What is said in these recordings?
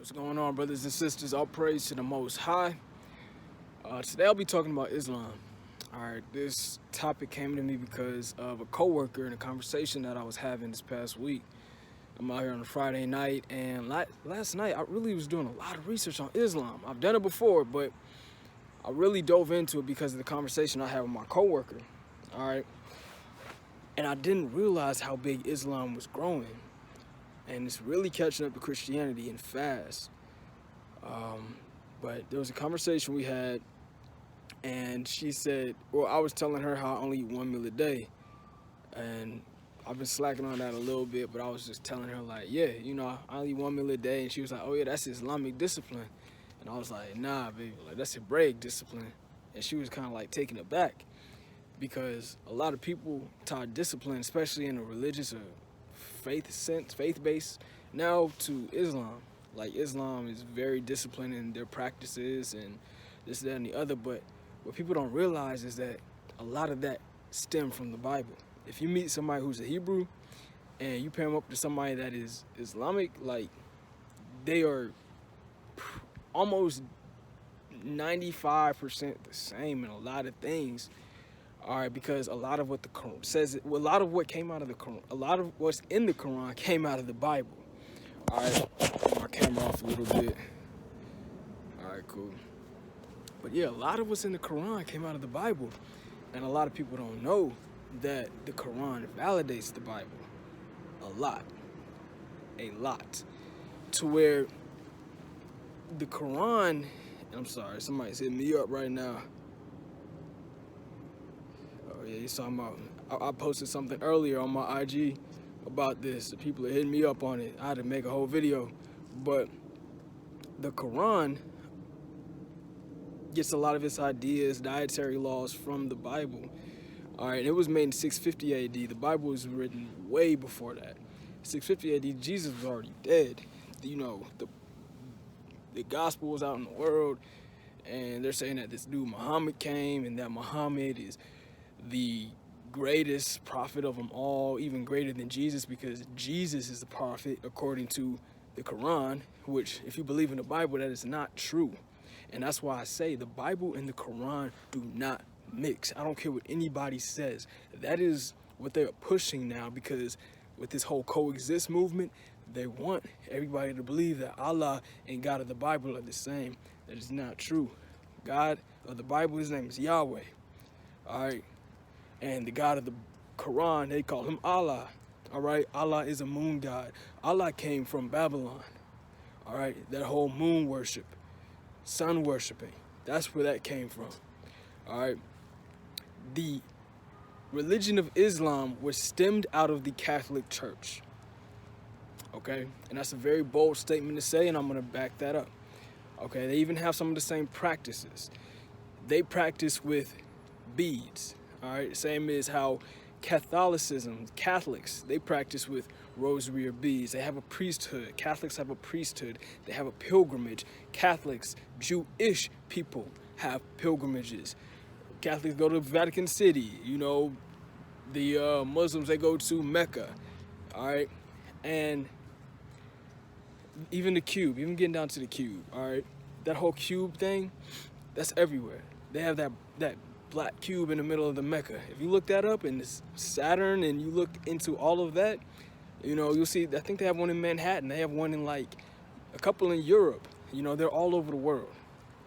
What's going on, brothers and sisters? All praise to the Most High. Today I'll be talking about Islam. All right, this topic came to me because of a coworker in a conversation that I was having this past week. I'm out here on a Friday night, and last night I really was doing a lot of research on Islam. I've done it before, but I really dove into it because of the conversation I had with my coworker. All right, and I didn't realize how big Islam was growing, and it's really catching up to Christianity and fast. But there was a conversation we had, and she said, well, I was telling her how I only eat one meal a day, and I've been slacking on that a little bit, but I was just telling her, like, yeah, I only eat one meal a day, and she was like, oh yeah, that's Islamic discipline. And I was like, nah, baby, like, that's Hebraic discipline. And she was kind of like taken aback, because a lot of people tie discipline, especially in a religious or faith-based, now to Islam. Like, Islam is very disciplined in their practices and this, that, and the other. But what people don't realize is that a lot of that stem from the Bible. If you meet somebody who's a Hebrew and you pair them up to somebody that is Islamic, like, they are almost 95% the same in a lot of things. All right, because a lot of what the Quran says, a lot of what came out of the Quran, a lot of what's in the Quran came out of the Bible. All right, put my camera off a little bit. All right, cool. But yeah, a lot of what's in the Quran came out of the Bible, and a lot of people don't know that the Quran validates the Bible a lot, to where the Quran. I'm sorry, somebody's hitting me up right now. Oh yeah, he's talking about. I posted something earlier on my IG about this. The people are hitting me up on it. I had to make a whole video, but the Quran gets a lot of its ideas, dietary laws from the Bible. All right, it was made in 650 AD. The Bible was written way before that. 650 AD, Jesus was already dead. The gospel was out in the world, and they're saying that this dude Muhammad came, and that Muhammad is the greatest prophet of them all, even greater than Jesus, because Jesus is the prophet according to the Quran, which, if you believe in the Bible, that is not true. And that's why I say the Bible and the Quran do not mix. I don't care what anybody says. That is what they're pushing now, because with this whole coexist movement, they want everybody to believe that Allah and God of the Bible are the same. That is not true. God of the Bible, his name is Yahweh. All right. And the God of the Quran, they call him Allah. All right. Allah is a moon god. Allah came from Babylon. All right. That whole moon worship, sun worshiping, that's where that came from. All right. The religion of Islam was stemmed out of the Catholic Church. Okay. And that's a very bold statement to say, and I'm going to back that up. Okay. They even have some of the same practices. They practice with beads. All right, same as how Catholics, they practice with rosary or beads. They have a priesthood. Catholics have a priesthood. They have a pilgrimage. Catholics, Jewish people have pilgrimages. Catholics go to Vatican City. The Muslims, they go to Mecca. All right, and even the cube, even getting down to the cube. All right, that whole cube thing, that's everywhere. They have that black cube in the middle of the Mecca. If you look that up in this Saturn and you look into all of that, you'll see, I think they have one in Manhattan. They have one in like a couple in Europe. They're all over the world.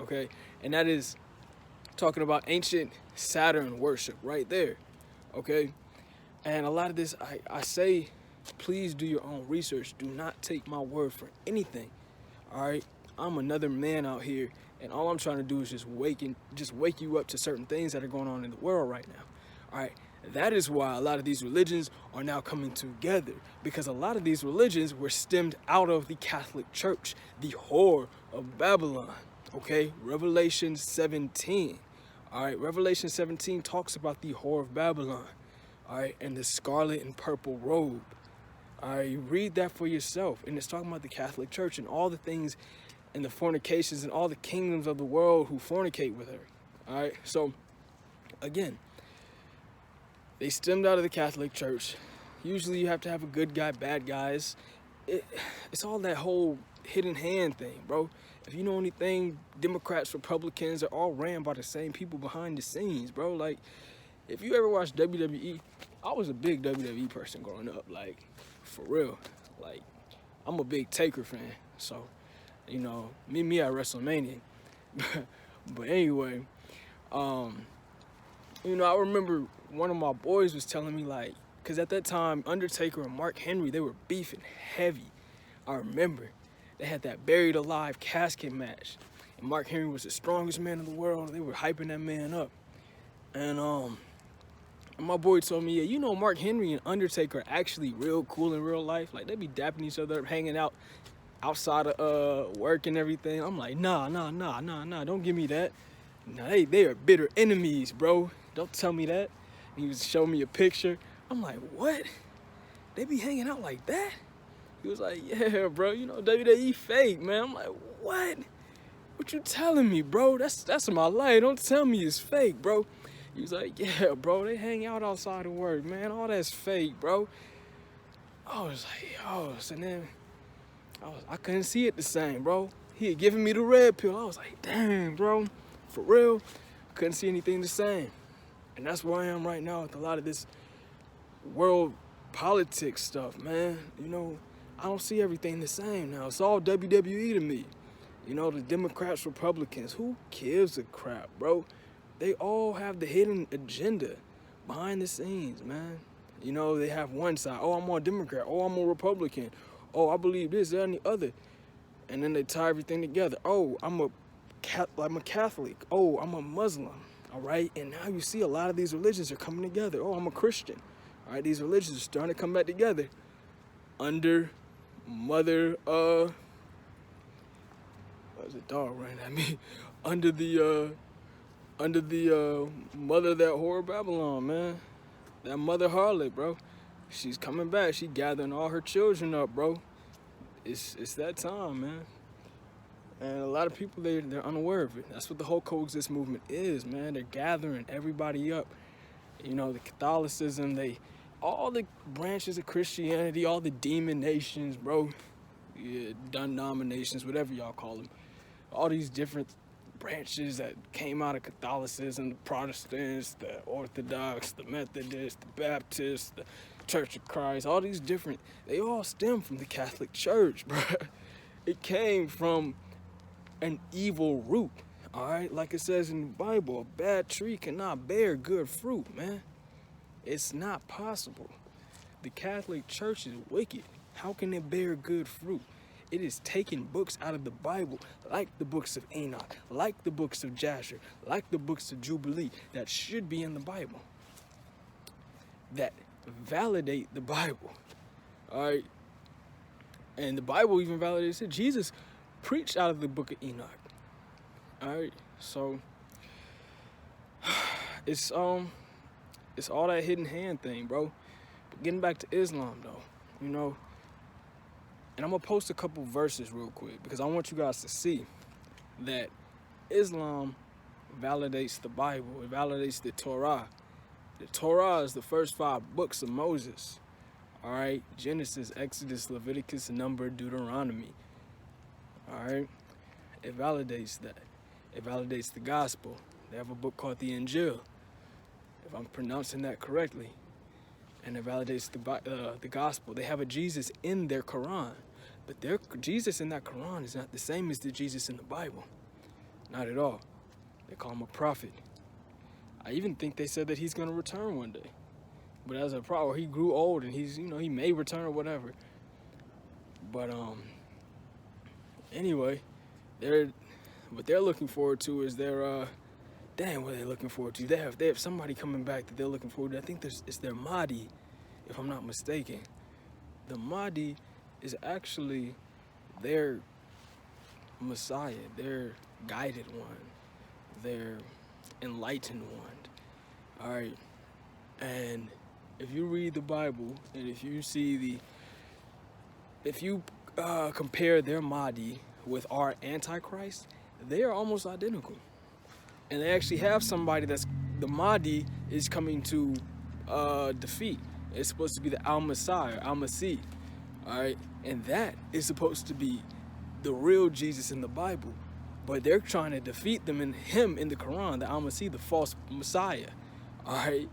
Okay. And that is talking about ancient Saturn worship right there. Okay. And a lot of this, I say, please do your own research. Do not take my word for anything. All right. I'm another man out here, and all I'm trying to do is just wake you up to certain things that are going on in the world right now. All right, that is why a lot of these religions are now coming together, because a lot of these religions were stemmed out of the Catholic Church, the whore of Babylon. Okay, Revelation 17. All right, Revelation 17 talks about the whore of Babylon. All right, and the scarlet and purple robe. All right, you read that for yourself, and it's talking about the Catholic Church and all the things and the fornications and all the kingdoms of the world who fornicate with her. All right, so again, they stemmed out of the Catholic Church. Usually you have to have a good guy, bad guys. It's all that whole hidden hand thing, bro. If you know anything, Democrats, Republicans are all ran by the same people behind the scenes, bro. Like, if you ever watched WWE, I was a big WWE person growing up, like, for real. Like, I'm a big Taker fan, so, you know, me at WrestleMania. But anyway, you know, I remember one of my boys was telling me, like, because at that time, Undertaker and Mark Henry, they were beefing heavy. I remember. They had that buried alive casket match. And Mark Henry was the strongest man in the world. They were hyping that man up. And my boy told me, yeah, you know, Mark Henry and Undertaker are actually real cool in real life. Like, they be dapping each other up, hanging out outside of work and everything. I'm like, nah, don't give me that. Nah, they are bitter enemies, bro. Don't tell me that. And he was showing me a picture. I'm like, what? They be hanging out like that? He was like, yeah, bro, you know, WWE fake, man. I'm like, what? What you telling me, bro? That's my life. Don't tell me it's fake, bro. He was like, yeah, bro, they hang out outside of work, man. All that's fake, bro. I was like, yo, so then I couldn't see it the same, bro. He had given me the red pill. I was like, damn, bro, for real. Couldn't see anything the same. And that's where I am right now with a lot of this world politics stuff, man. You know, I don't see everything the same now. It's all WWE to me. You know, the Democrats, Republicans, who gives a crap, bro? They all have the hidden agenda behind the scenes, man. You know, they have one side. Oh, I'm a Democrat. Oh, I'm a Republican. Oh, I believe this, that, and the other. And then they tie everything together. Oh, I'm a Catholic. Oh, I'm a Muslim. All right? And now you see a lot of these religions are coming together. Oh, I'm a Christian. All right? These religions are starting to come back together under Mother, what was it, dog running at me? Under the mother of that whore Babylon, man. That mother harlot, bro. She's coming back. She gathering all her children up, bro. It's that time, man. And a lot of people, they're unaware of it. That's what the whole coexist movement is, man. They're gathering everybody up. You know, the Catholicism, all the branches of Christianity, all the demon nations, bro. Yeah, denominations, whatever y'all call them. All these different branches that came out of Catholicism, the Protestants, the Orthodox, the Methodists, the Baptists, the Church of Christ, all these different, they all stem from the Catholic Church, bro. It came from an evil root, all right? Like it says in the Bible, a bad tree cannot bear good fruit, man. It's not possible. The Catholic Church is wicked. How can it bear good fruit? It is taking books out of the Bible, like the books of Enoch, like the books of Jasher, like the books of Jubilee, that should be in the Bible, that validate the Bible, all right? And the Bible even validates it. Jesus preached out of the book of Enoch, all right? So it's all that hidden hand thing, bro. But getting back to Islam, though, you know, and I'm going to post a couple verses real quick because I want you guys to see that Islam validates the Bible. It validates the Torah. The Torah is the first 5 books of Moses. All right? Genesis, Exodus, Leviticus, Number, Deuteronomy. All right? It validates that. It validates the gospel. They have a book called the Injil, if I'm pronouncing that correctly. And it validates the gospel. They have a Jesus in their Quran. But their Jesus in that Quran is not the same as the Jesus in the Bible. Not at all. They call him a prophet. I even think they said that he's going to return one day. But as a prophet, or he grew old and he's, you know, he may return or whatever. But anyway, what they're looking forward to is their damn, what are they looking forward to? They have somebody coming back that they're looking forward to. I think it's their Mahdi, if I'm not mistaken. The Mahdi is actually their Messiah, their guided one, their enlightened one. All right, and if you read the Bible and if you compare their Mahdi with our Antichrist, they are almost identical. And they actually have somebody that's the Mahdi is coming to defeat. It's supposed to be the Al-Masih, all right? And that is supposed to be the real Jesus in the Bible, but they're trying to defeat him in the Quran, the Al-Masih, the false Messiah. All right,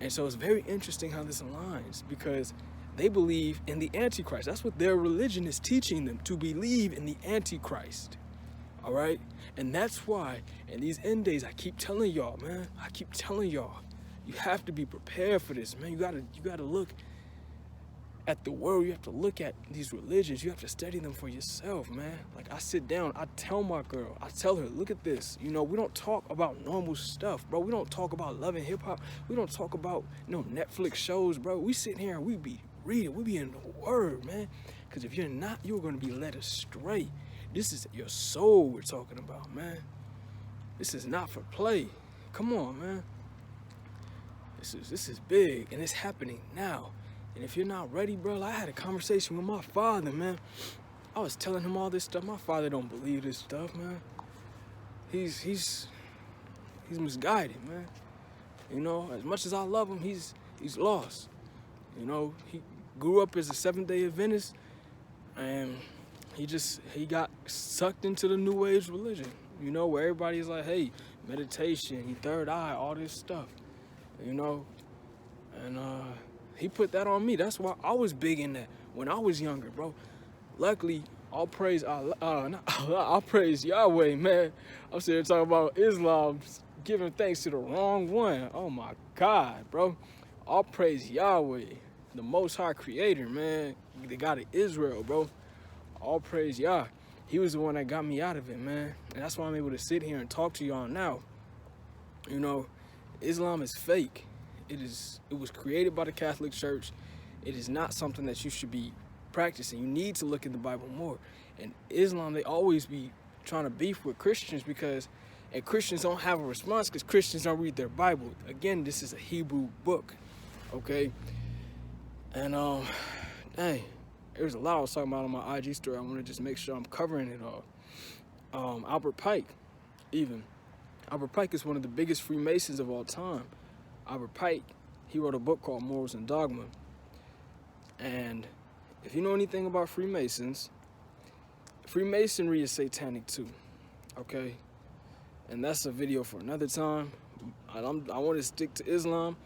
and so it's very interesting how this aligns, because they believe in the Antichrist. That's what their religion is teaching them, to believe in the Antichrist. All right, and that's why in these end days, I keep telling y'all, man, you have to be prepared for this, man. You gotta look at the world. You have to look at these religions. You have to study them for yourself, man. Like, I sit down, I tell my girl, I tell her, look at this. You know, we don't talk about normal stuff, bro. We don't talk about Love and Hip Hop. We don't talk about, Netflix shows, bro. We sit here and we be reading. We be in the Word, man. Because if you're not, you're going to be led astray. This is your soul we're talking about, man. This is not for play. Come on, man. This is big, and it's happening now. And if you're not ready, bro, I had a conversation with my father, man. I was telling him all this stuff. My father don't believe this stuff, man. He's misguided, man. You know, as much as I love him, he's lost. You know, he grew up as a Seventh-day Adventist, and he got sucked into the New Age religion. You know, where everybody's like, hey, meditation, third eye, all this stuff. You know, and he put that on me. That's why I was big in that when I was younger, bro. Luckily, I'll praise Yahweh, man. I'm sitting here talking about Islam, giving thanks to the wrong one. Oh my God, bro. I'll praise Yahweh, the Most High Creator, man. The God of Israel, bro. All praise Yah. He was the one that got me out of it, man. And that's why I'm able to sit here and talk to y'all now. You know, Islam is fake. It was created by the Catholic Church. It is not something that you should be practicing. You need to look in the Bible more. And Islam, they always be trying to beef with Christians and Christians don't have a response because Christians don't read their Bible. Again, this is a Hebrew book, okay? And dang, there's a lot I was talking about on my IG story. I want to just make sure I'm covering it all. Albert Pike, even. Albert Pike is one of the biggest Freemasons of all time. Albert Pike, he wrote a book called Morals and Dogma. And if you know anything about Freemasons, Freemasonry is satanic too, okay? And that's a video for another time. I want to stick to Islam,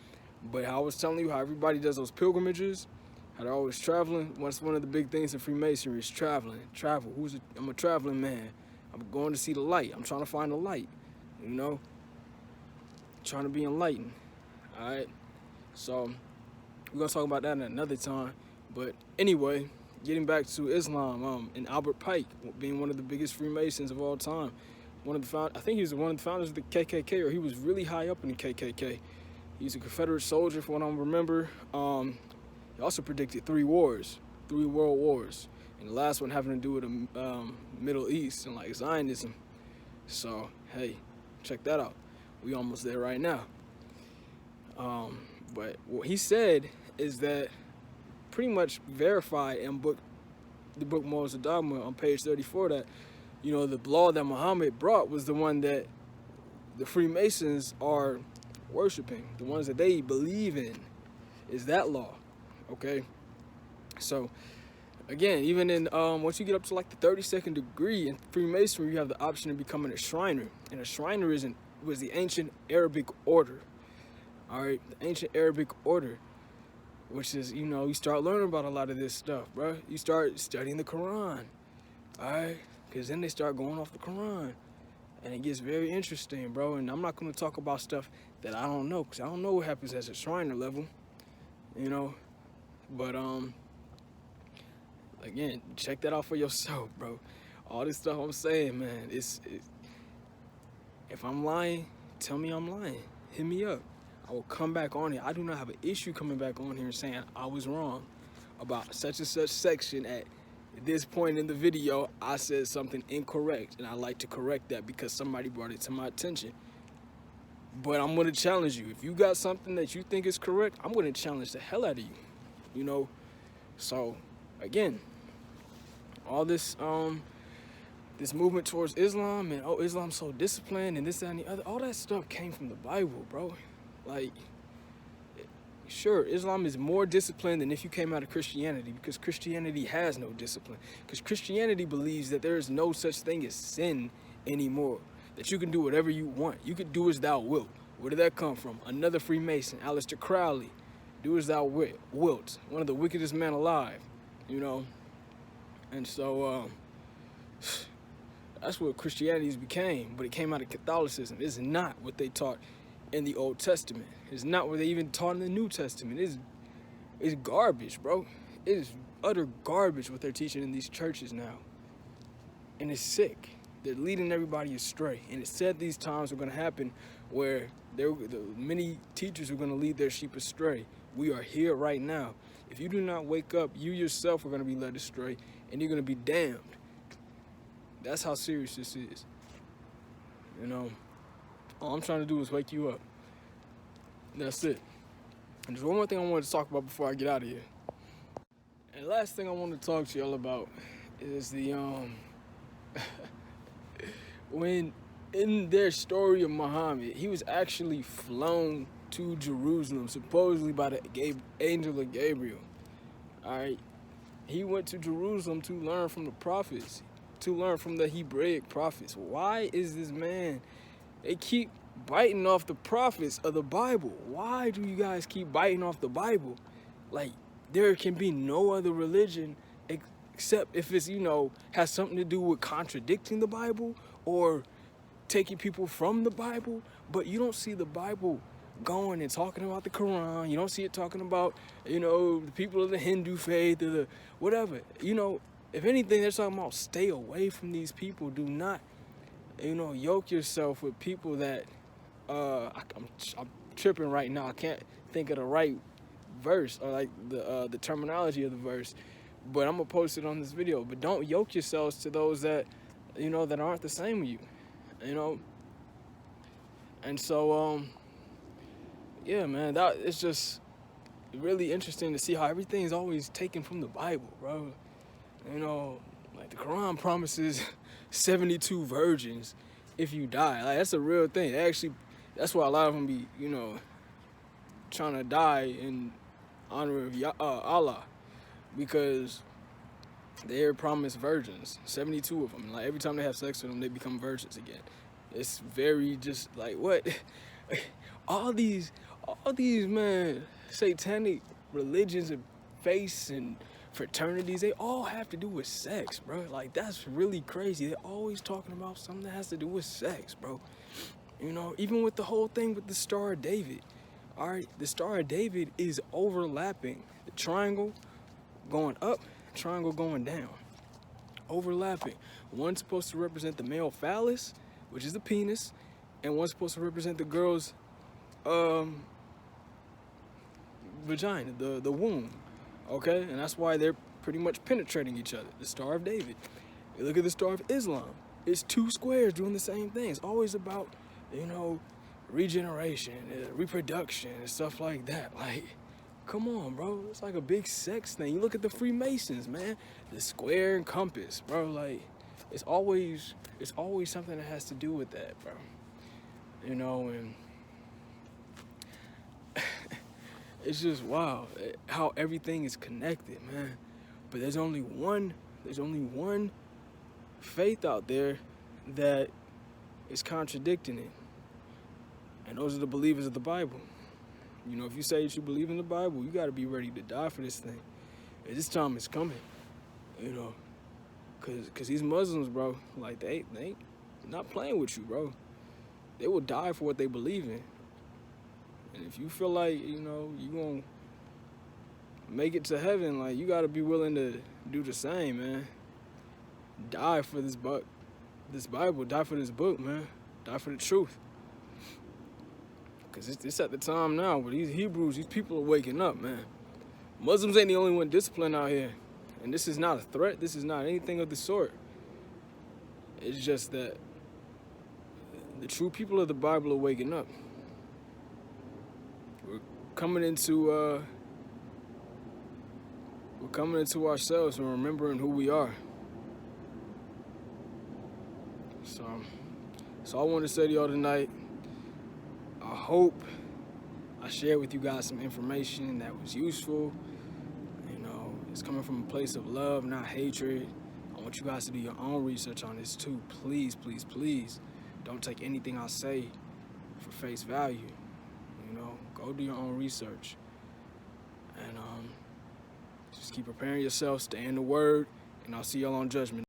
but I was telling you how everybody does those pilgrimages, how they're always traveling. One of the big things in Freemasonry is traveling. Travel. I'm a traveling man. I'm going to see the light. I'm trying to find the light, you know? Trying to be enlightened. All right, so we're gonna talk about that in another time. But anyway, getting back to Islam, and Albert Pike being one of the biggest Freemasons of all time, I think he was one of the founders of the KKK, or he was really high up in the KKK. He's a Confederate soldier, for what I remember. He also predicted 3 world wars, and the last one having to do with the Middle East and like Zionism. So hey, check that out. We almost there right now. But what he said is that pretty much verified in the book Morals and Dogma on page 34 that, you know, the law that Muhammad brought was the one that the Freemasons are worshiping. The ones that they believe in is that law, okay? So, again, even in, once you get up to like the 32nd degree in Freemasonry, you have the option of becoming a Shriner. And a Shriner was the ancient Arabic order. All right, the ancient Arabic order, which is, you know, you start learning about a lot of this stuff, bro. You start studying the Quran, all right? Because then they start going off the Quran, and it gets very interesting, bro. And I'm not going to talk about stuff that I don't know, because I don't know what happens at a Shriner level, you know? But, again, check that out for yourself, bro. All this stuff I'm saying, man, if I'm lying, tell me I'm lying. Hit me up. I will come back on here. I do not have an issue coming back on here and saying I was wrong about such and such section. At this point in the video, I said something incorrect, and I like to correct that because somebody brought it to my attention. But I'm going to challenge you. If you got something that you think is correct, I'm going to challenge the hell out of you, you know? So, again, all this this movement towards Islam and, oh, Islam's so disciplined and this, that, and the other, all that stuff came from the Bible, bro. Like, Sure, Islam is more disciplined than if you came out of Christianity, because Christianity has no discipline. Because Christianity believes that there is no such thing as sin anymore, that you can do whatever you want. You could do as thou wilt. Where did that come from? Another Freemason, Aleister Crowley. Do as thou wilt. One of the wickedest men alive, you know. And so that's what Christianity became, but it came out of Catholicism. It's not what they taught in the Old Testament. It's not what they even taught in the New Testament. It's garbage, bro. It is utter garbage what they're teaching in these churches now. And it's sick. They're leading everybody astray. And it said these times are going to happen where many teachers are going to lead their sheep astray. We are here right now. If you do not wake up, you yourself are going to be led astray, and you're going to be damned. That's how serious this is. You know, all I'm trying to do is wake you up. That's it. And there's one more thing I wanted to talk about before I get out of here. And the last thing I want to talk to y'all about is the when in their story of Muhammad, he was actually flown to Jerusalem, supposedly by the angel of Gabriel. All right, he went to Jerusalem to learn from the prophets, to learn from the Hebraic prophets. Why is this man? They keep biting off the prophets of the Bible. Why do you guys keep biting off the Bible? Like, there can be no other religion except if it's, you know, has something to do with contradicting the Bible or taking people from the Bible. But you don't see the Bible going and talking about the Quran. You don't see it talking about, you know, the people of the Hindu faith or the whatever. You know, if anything, they're talking about stay away from these people. Do not, you know, yoke yourself with people that I'm tripping right now. I can't think of the right verse or like the terminology of the verse, but I'm gonna post it on this video. But don't yoke yourselves to those that, you know, that aren't the same as you, you know. And so yeah, man, that it's just really interesting to see how everything's always taken from the Bible, bro. You know, like the Quran promises 72 virgins if you die. Like, that's a real thing. Actually, that's why a lot of them be, you know, trying to die in honor of Allah, because they're promised virgins, 72 of them. Like, every time they have sex with them, they become virgins again. It's very just like, what? all these man, satanic religions and faiths and fraternities, they all have to do with sex, bro. Like, that's really crazy. They're always talking about something that has to do with sex, bro. You know, even with the whole thing with the Star of David. All right, the Star of David is overlapping. The triangle going up, triangle going down. Overlapping. One's supposed to represent the male phallus, which is the penis, and one's supposed to represent the girl's vagina, the womb. Okay, and that's why they're pretty much penetrating each other. The Star of David. You look at the Star of Islam. It's two squares doing the same thing. It's always about, you know, regeneration, reproduction, and stuff like that. Like, come on, bro. It's like a big sex thing. You look at the Freemasons, man. The square and compass, bro. Like, it's always something that has to do with that, bro. You know, and it's just wow how everything is connected, man. But there's only one faith out there that is contradicting it. And those are the believers of the Bible. You know, if you say that you believe in the Bible, you got to be ready to die for this thing. And this time is coming, you know. Cause these Muslims, bro, like, they ain't not playing with you, bro. They will die for what they believe in. And if you feel like, you know, you gonna make it to heaven, like, you got to be willing to do the same, man. Die for this Bible, die for this book, man. Die for the truth. Because it's at the time now where these Hebrews, these people are waking up, man. Muslims ain't the only one disciplined out here. And this is not a threat. This is not anything of the sort. It's just that the true people of the Bible are waking up. We're coming into ourselves and remembering who we are. So I want to say to y'all tonight, I I shared with you guys some information that was useful. It's coming from a place of love, not hatred. I want you guys to do your own research on this too. Please, please, please. Don't take anything I say for face value. Go do your own research. And just keep preparing yourself, stay in the word, and I'll see y'all on Judgment.